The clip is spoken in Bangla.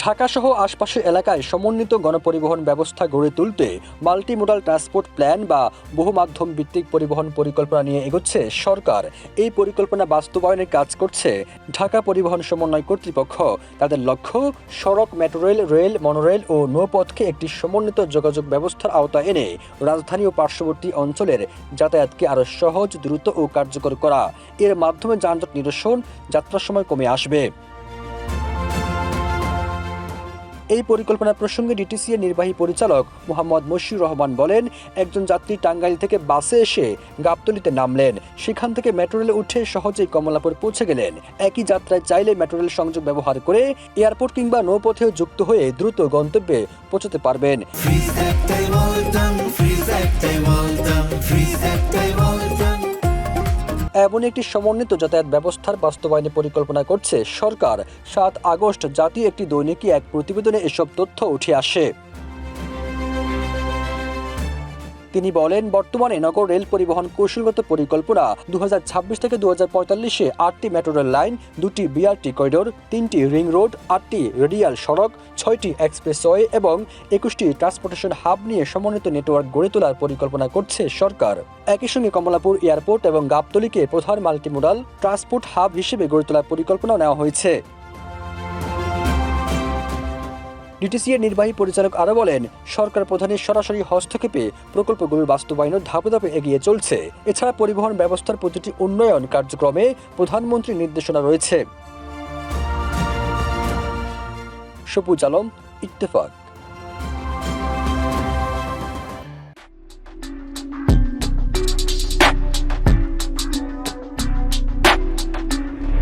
ঢাকাসহ আশপাশের এলাকায় সমন্বিত গণপরিবহন ব্যবস্থা গড়ে তুলতে মাল্টিমোডাল ট্রান্সপোর্ট প্ল্যান বা বহুমাধ্যম ভিত্তিক পরিবহন পরিকল্পনা নিয়ে এগোচ্ছে সরকার। এই পরিকল্পনা বাস্তবায়নে কাজ করছে ঢাকা পরিবহন সমন্বয় কর্তৃপক্ষ। তাদের লক্ষ্য সড়ক, মেট্রোরেল, রেল, মনোরেল ও নৌপথকে একটি সমন্বিত যোগাযোগ ব্যবস্থার আওতায় এনে রাজধানী ও পার্শ্ববর্তী অঞ্চলের যাতায়াতকে আরও সহজ, দ্রুত ও কার্যকর করা। এর মাধ্যমে যানজট নিরসন, যাত্রার সময় কমে আসবে। এই পরিকল্পনা প্রসঙ্গে ডিটিসি এর নির্বাহী পরিচালক মোহাম্মদ মশিউর রহমান বলেন, একজন যাত্রী টাঙ্গাইল থেকে বাসে এসে গাবতলীতে নামলেন, সেখান থেকে মেট্রোরেলে উঠে সহজেই কমলাপুর পৌঁছে গেলেন। একই যাত্রায় চাইলে মেট্রোরেল সংযোগ ব্যবহার করে এয়ারপোর্ট কিংবা নৌপথেও যুক্ত হয়ে দ্রুত গন্তব্যে পৌঁছতে পারবেন। এমন একটি সমন্বিত যাতায়াত ব্যবস্থার বাস্তবায়নের পরিকল্পনা করছে সরকার। ৭ আগস্ট জাতীয় একটি দৈনিকে এক প্রতিবেদনে এসব তথ্য উঠে আসে। তিনি বলেন, বর্তমানে নগর রেল পরিবহন কৌশলগত পরিকল্পনা 2026 থেকে 2045-এ 8টি মেট্রো রেল লাইন, 2টি বিআরটি করিডোর, 3টি রিং রোড, 8টি রেডিয়াল সড়ক, 6টি এক্সপ্রেসওয়ে এবং 21টি ট্রান্সপোর্টেশন হাব নিয়ে সমন্বিত নেটওয়ার্ক গড়ে তোলার পরিকল্পনা করছে সরকার। একই সঙ্গে কমলাপুর এয়ারপোর্ট এবং গাবতলীকে প্রধান মাল্টিমোডাল ট্রান্সপোর্ট হাব হিসেবে গড়ে তোলার পরিকল্পনা নেওয়া হয়েছে। ডিটিসি এর নির্বাহী পরিচালক আরও বলেন, সরকার প্রধানের সরাসরি হস্তক্ষেপে প্রকল্পগুলোর বাস্তবায়ন ধাপে ধাপে এগিয়ে চলছে। এছাড়া পরিবহন ব্যবস্থার প্রতিটি উন্নয়ন কার্যক্রমে প্রধানমন্ত্রীর নির্দেশনা রয়েছে। সবুজ আলম, ইত্তেফাক।